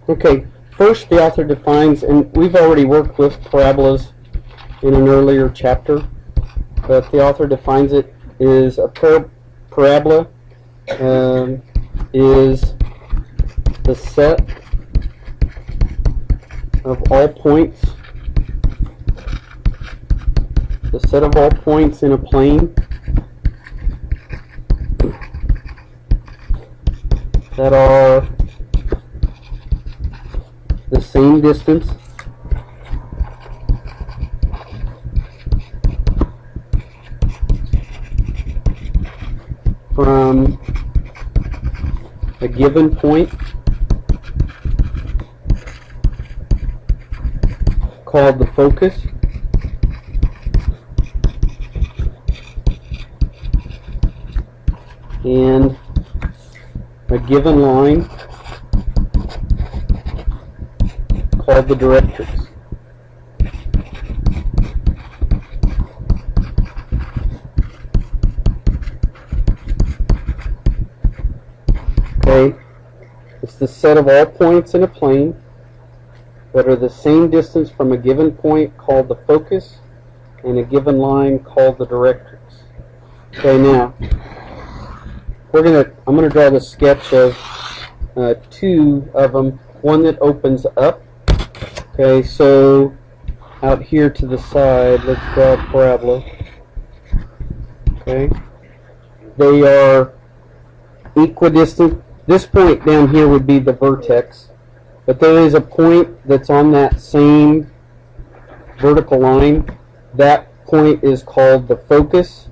Okay, first the author defines, and we've already worked with parabolas in an earlier chapter, but the author defines it is a parabola is the set of all points, in a plane that are the same distance from a given point called the focus and a given line called the directrix. Okay, it's the set of all points in a plane that are the same distance from a given point called the focus and a given line called the directrix. Okay, now I'm gonna draw the sketch of two of them. One that opens up. Okay, so out here to the side, let's draw a parabola. Okay, they are equidistant. This point down here would be the vertex, but there is a point that's on that same vertical line. That point is called the focus,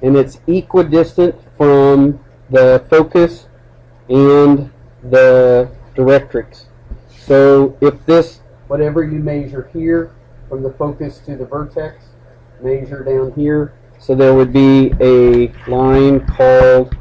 and it's equidistant from the focus and the directrix. So if this, whatever you measure here from the focus to the vertex, measure down here, so there would be a line called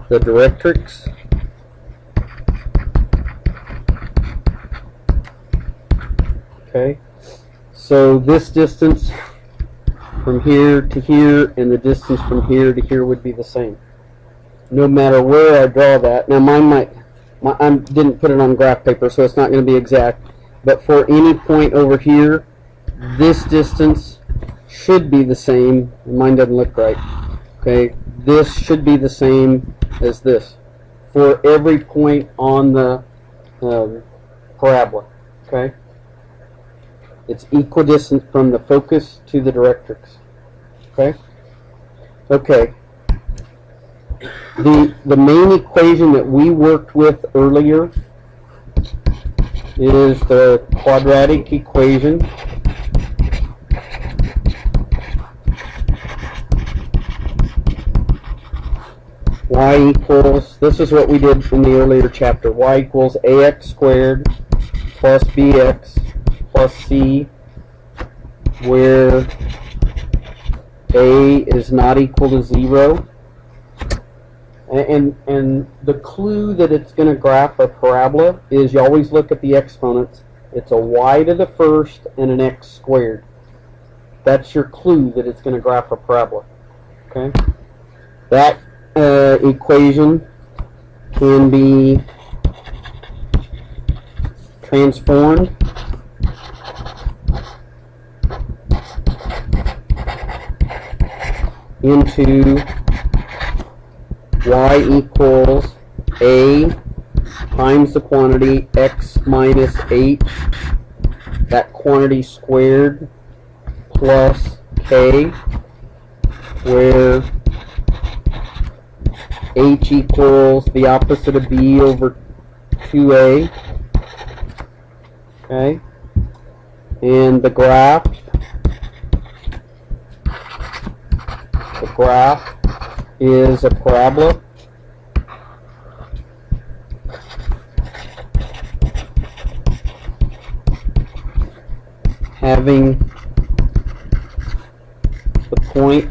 the directrix. Okay, so this distance from here to here and the distance from here to here would be the same, no matter where I draw that. Now I didn't put it on graph paper, so it's not going to be exact, but for any point over here, this distance should be the same. Mine doesn't look right. Okay, this should be the same as this for every point on the parabola. Okay, it's equidistant from the focus to the directrix. Okay. Okay. The main equation that we worked with earlier is the quadratic equation. Y equals, this is what we did in the earlier chapter, y equals ax squared plus bx plus c, where a is not equal to 0. And the clue that it's going to graph a parabola is you always look at the exponents. It's a y to the first and an x squared. That's your clue that it's going to graph a parabola. Okay, that equation can be transformed into y equals a times the quantity x minus h, that quantity squared, plus k, where h equals the opposite of b over 2a. Okay, and the graph is a parabola having the point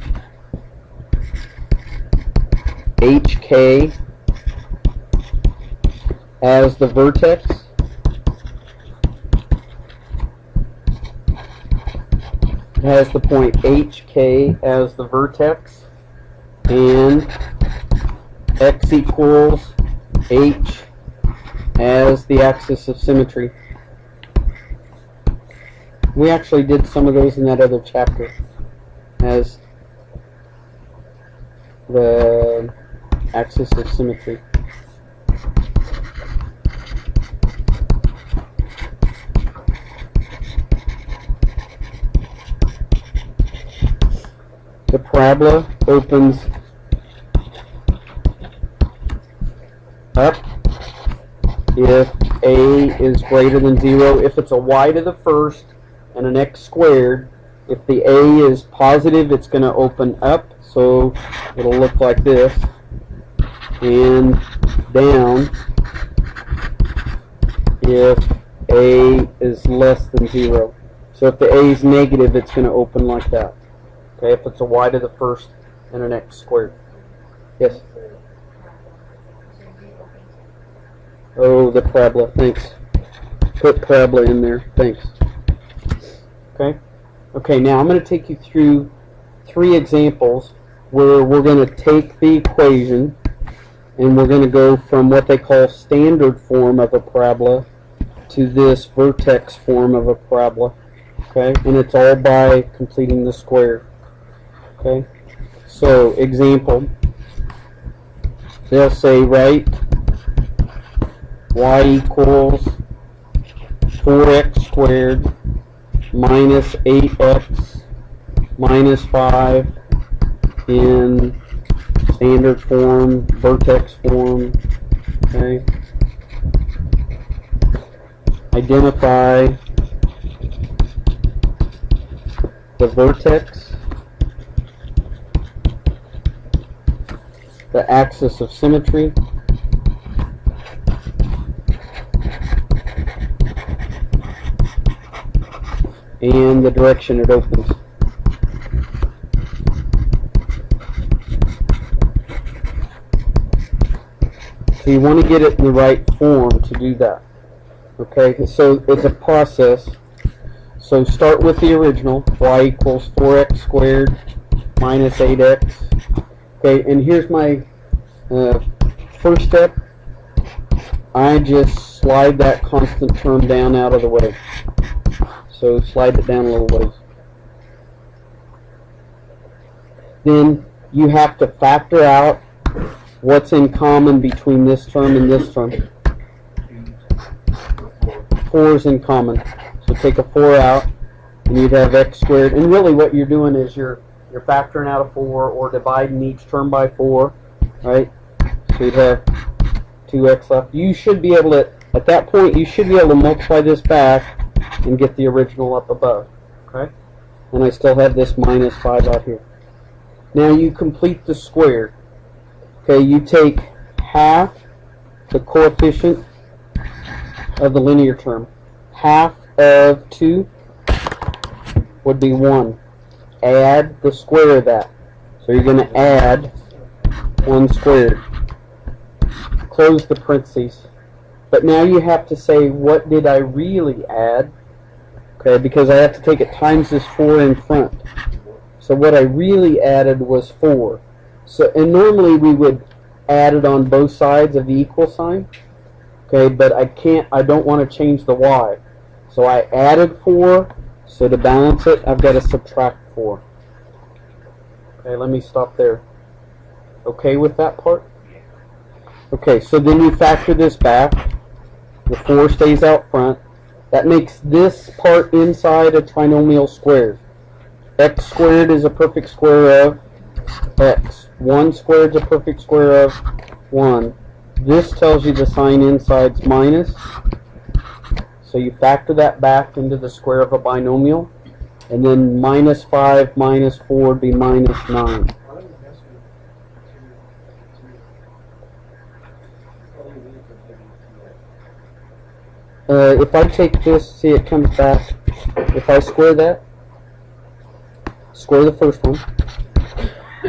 HK as the vertex, it has the point HK as the vertex, and x equals h as the axis of symmetry. We actually did some of those in that other chapter as the axis of symmetry. The parabola opens up if a is greater than 0. If it's a y to the first and an x squared, if the a is positive, it's going to open up, so it'll look like this, and down if a is less than 0. So if the a is negative, it's going to open like that. Okay, if it's a y to the first and an x squared. Yes? Oh, the parabola, thanks. Put parabola in there, thanks. Okay? Okay, now I'm going to take you through 3 examples where we're going to take the equation and we're going to go from what they call standard form of a parabola to this vertex form of a parabola. Okay? And it's all by completing the square. Okay? So, example. They'll say, right, y equals 4x squared minus 8x minus 5 in standard form, vertex form. Okay. Identify the vertex, the axis of symmetry, and the direction it opens. So you want to get it in the right form to do that. Okay, so it's a process. So start with the original, y equals 4x squared minus 8x. Okay, and here's my first step. I just slide that constant term down out of the way. So slide it down a little ways. Then you have to factor out what's in common between this term and this term. 4 is in common. So take a 4 out, and you'd have x squared. And really what you're doing is you're factoring out a 4 or dividing each term by 4, right? So you'd have 2x left. You should be able to, at that point, you should be able to multiply this back and get the original up above. Okay? And I still have this minus 5 out here. Now you complete the square. Okay, you take half the coefficient of the linear term. Half of 2 would be 1. Add the square of that. So you're going to add 1 squared. Close the parentheses. But now you have to say, what did I really add? Okay, because I have to take it times this 4 in front. So what I really added was 4. So, and normally we would add it on both sides of the equal sign. Okay, but I don't want to change the y. So I added 4, so to balance it, I've got to subtract 4. Okay, let me stop there. Okay with that part? Okay, so then you factor this back. The 4 stays out front. That makes this part inside a trinomial squared. X squared is a perfect square of x. 1 squared is a perfect square of 1. This tells you the sign inside's minus. So you factor that back into the square of a binomial. And then minus 5 minus 4 would be minus 9. If I take this, see it comes back. If I square that, square the first one,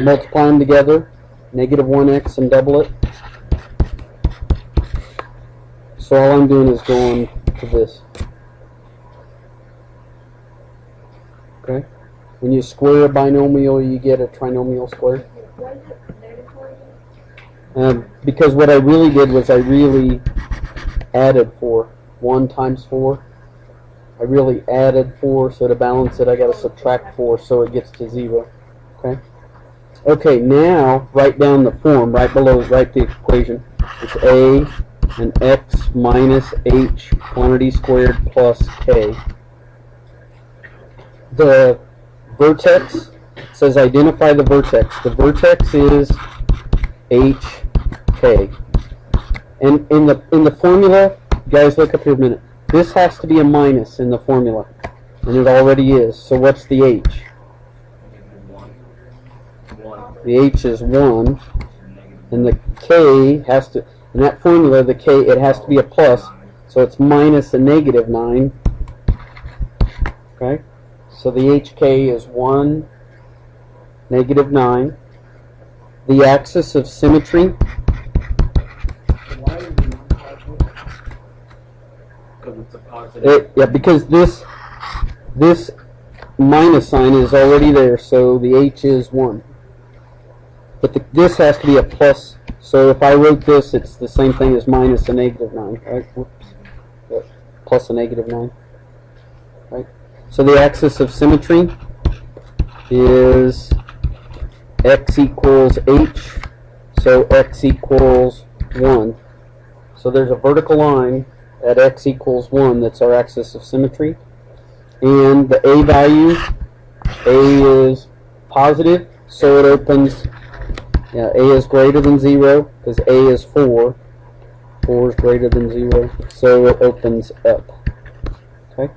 multiply them together, negative 1x and double it. So all I'm doing is going to this. Okay? When you square a binomial, you get a trinomial square. Because what I really did was I really added 4. 1 times 4. I really added 4, so to balance it I got to subtract 4 so it gets to 0. Okay? Okay, now write down the form. Right below, write the equation. It's a and x minus h quantity squared plus k. The vertex says identify the vertex. The vertex is hk. And in the formula, guys, look up here a minute. This has to be a minus in the formula, and it already is. So what's the h? The h is 1, and the k has to, in that formula, the k, it has to be a plus, so it's minus a negative 9. Okay? So the hk is 1, negative 9. The axis of symmetry, because this minus sign is already there, so the h is 1. But this has to be a plus, so if I wrote this, it's the same thing as minus a negative 9, right? Whoops. Yep. Plus a negative 9, right? So the axis of symmetry is x equals h, so x equals 1. So there's a vertical line at x equals 1 that's our axis of symmetry. And the a value, a is positive, so it opens, a is greater than 0, because a is 4. 4 is greater than 0, so it opens up. Okay?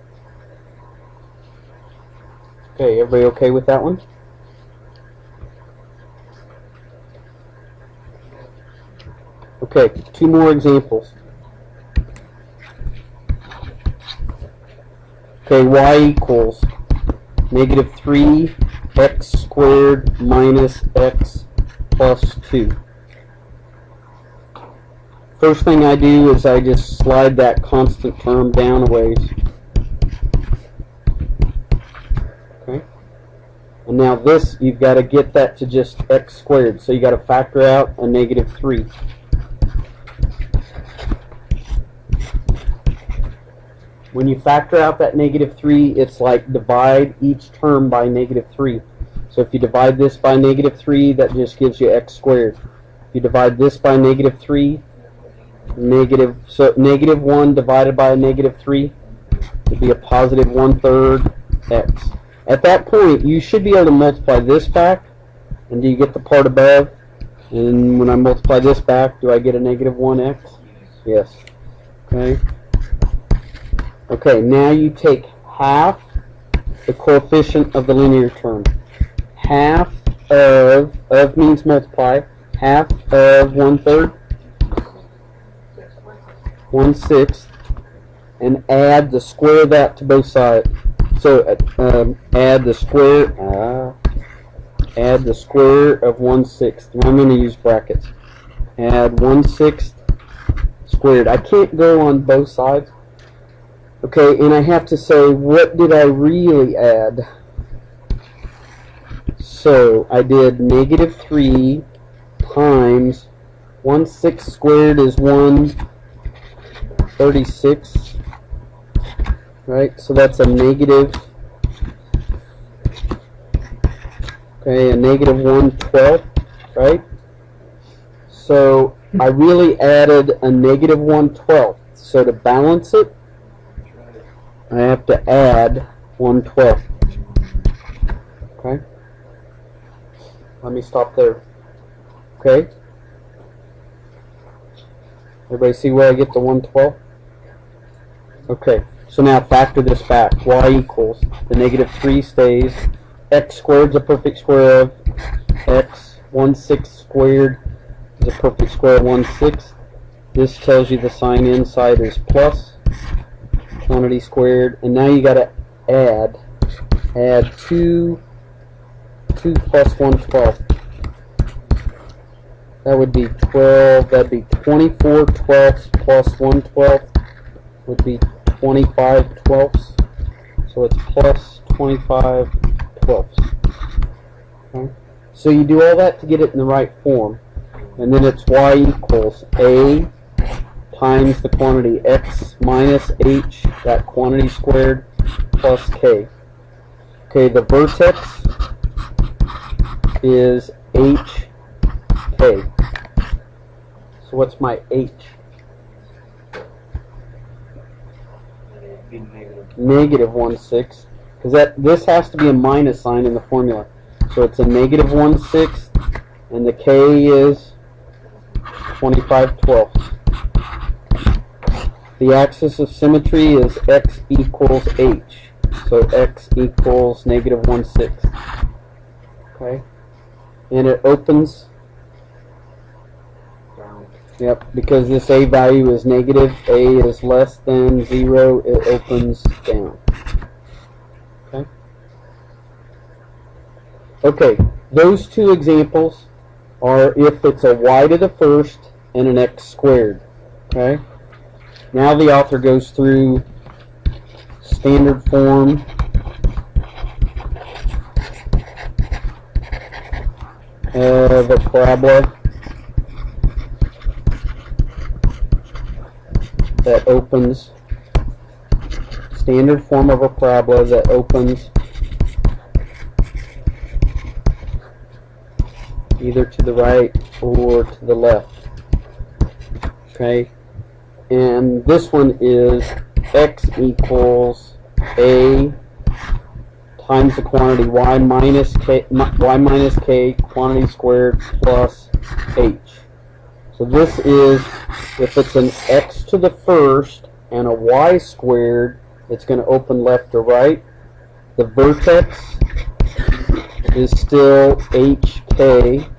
Okay, everybody okay with that one? Okay, 2 more examples. Okay, y equals negative 3x squared minus x plus 2. First thing I do is I just slide that constant term down a ways. Okay? And now this, you've got to get that to just x squared, so you got to factor out a negative 3. When you factor out that negative 3, it's like divide each term by negative 3. So if you divide this by negative 3, that just gives you x squared. If you divide this by negative 3, so negative 1 divided by a negative 3 would be a positive 1/3 x. At that point, you should be able to multiply this back, and do you get the part above? And when I multiply this back, do I get a negative 1x? Yes. Okay. Okay, now you take half the coefficient of the linear term. Half of means multiply, half of 1/3, 1/6, and add the square of that to both sides. So add the square of 1/6. I'm going to use brackets. Add 1/6 squared. I can't go on both sides. Okay, and I have to say, what did I really add? So I did negative 3 times 1/6 squared is 1/36, right? So that's a negative, okay, a negative 1/12, right? So I really added a negative 1/12. So to balance it, I have to add 1/12. Okay? Let me stop there. Okay? Everybody see where I get the 1/12? Okay. So now factor this back. Y equals, the negative 3 stays. X squared is a perfect square of x. 1/6 squared is a perfect square of 1/6. This tells you the sign inside is plus. Quantity squared, and now you got to add 2 plus 1/12. That would be 12. That'd be 24 twelfths plus 1/12 would be 25 twelfths. So it's plus 25 twelfths. Okay? So you do all that to get it in the right form. and then it's y equals a times the quantity x minus h, that quantity squared, plus k. Okay, the vertex is hk. So what's my h? Negative 1/6, because this has to be a minus sign in the formula. So it's a negative 1/6, and the k is 25/12. The axis of symmetry is x equals h. So x equals negative 1/6. Okay? And it opens down. Yep, because this a value is negative, a is less than 0, it opens down. Okay? Okay, those two examples are if it's a y to the first and an x squared. Okay? Now the author goes through standard form of a parabola that opens, standard form of a parabola that opens either to the right or to the left. Okay? And this one is x equals a times the quantity y minus k quantity squared plus h. So this is if it's an x to the first and a y squared, it's going to open left to right. The vertex is still hk.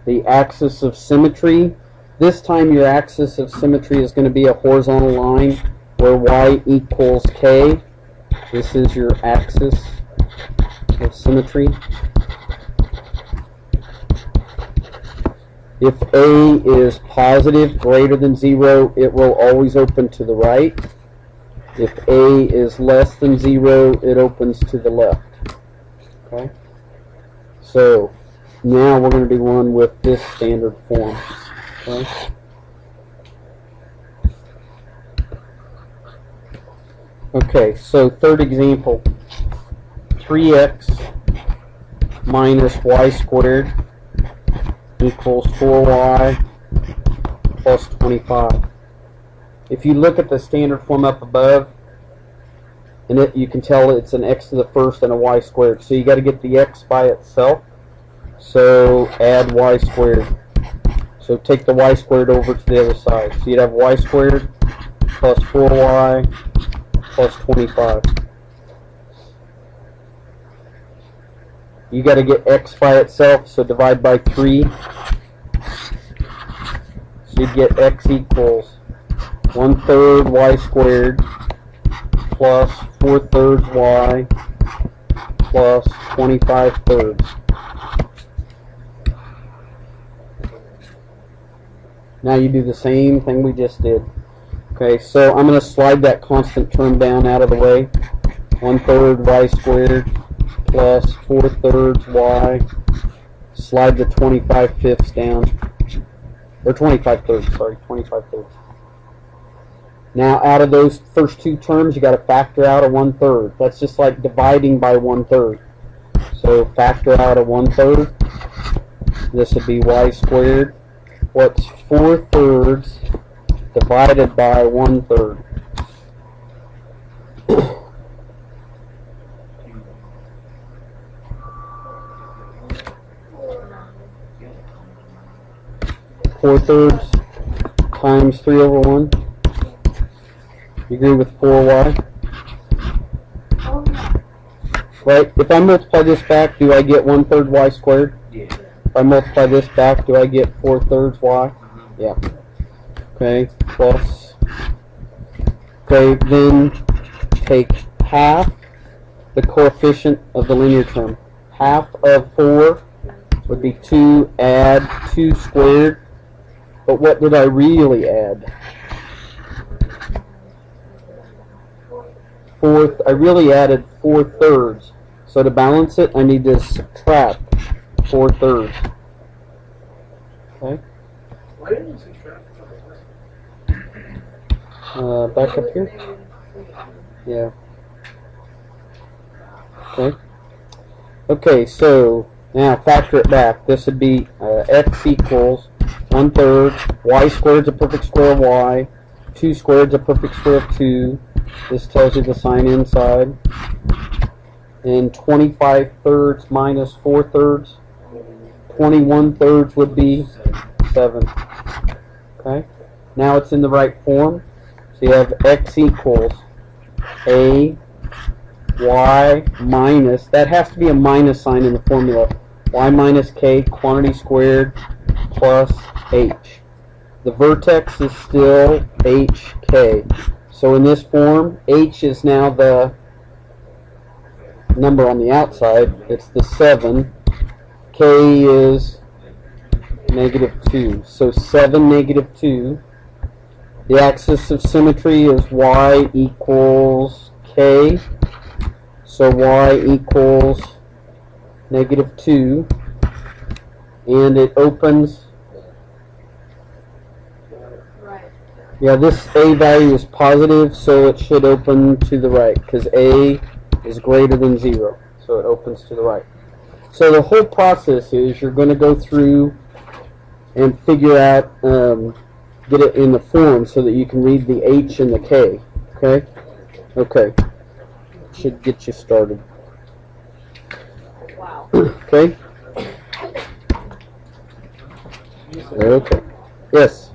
The axis of symmetry, this time your axis of symmetry is going to be a horizontal line where y equals k. This is your axis of symmetry. If a is positive, greater than 0, it will always open to the right. If a is less than 0, it opens to the left. Okay? So now we're going to do one with this standard form. Okay? Okay, so third example, 3x minus y squared equals 4y plus 25. If you look at the standard form up above, and you can tell it's an x to the first and a y squared. So you got to get the x by itself. So add y squared. So take the y squared over to the other side. So you'd have y squared plus 4y plus 25. You got to get x by itself, so divide by 3. So you'd get x equals 1/3 y squared plus 4/3 y plus 25/3. Now you do the same thing we just did. Okay, so I'm going to slide that constant term down out of the way. 1/3 y squared plus 4/3 y. Slide the 25/5 down. Or 25/3, sorry, 25/3. Now out of those first two terms, you got to factor out a 1/3. That's just like dividing by 1/3. So factor out a 1/3. This would be y squared. What's 4/3 divided by 1/3? Four-thirds times 3/1. You agree with 4y? Right? If I multiply this back, do I get 1/3 y squared? Yeah. If I multiply this back, do I get 4/3 y? Yeah. Okay, plus. Okay, then take half the coefficient of the linear term. Half of 4 would be 2, add 2 squared. But what did I really add? I really added 4/3. So to balance it, I need to subtract 4/3. Okay. Why didn't you subtract from this? Back up here. Yeah. Okay. Okay, so now factor it back. This would be x equals 1/3. Y squared is a perfect square of y. 2 squared is a perfect square of 2. This tells you the sign inside. And 25/3 minus 4/3. 21/3 would be 7. Okay. Now it's in the right form. So you have x equals a y minus, that has to be a minus sign in the formula, y minus k quantity squared plus h. The vertex is still hk. So in this form, h is now the number on the outside. It's the 7. K is -2. So 7, -2. The axis of symmetry is y equals k. So y equals -2. And it opens. Yeah, this a value is positive, so it should open to the right, because a is greater than 0. So it opens to the right. So the whole process is you're going to go through and figure out, get it in the form so that you can read the h and the k. Okay? Okay. Should get you started. Wow. Okay? Okay. Yes?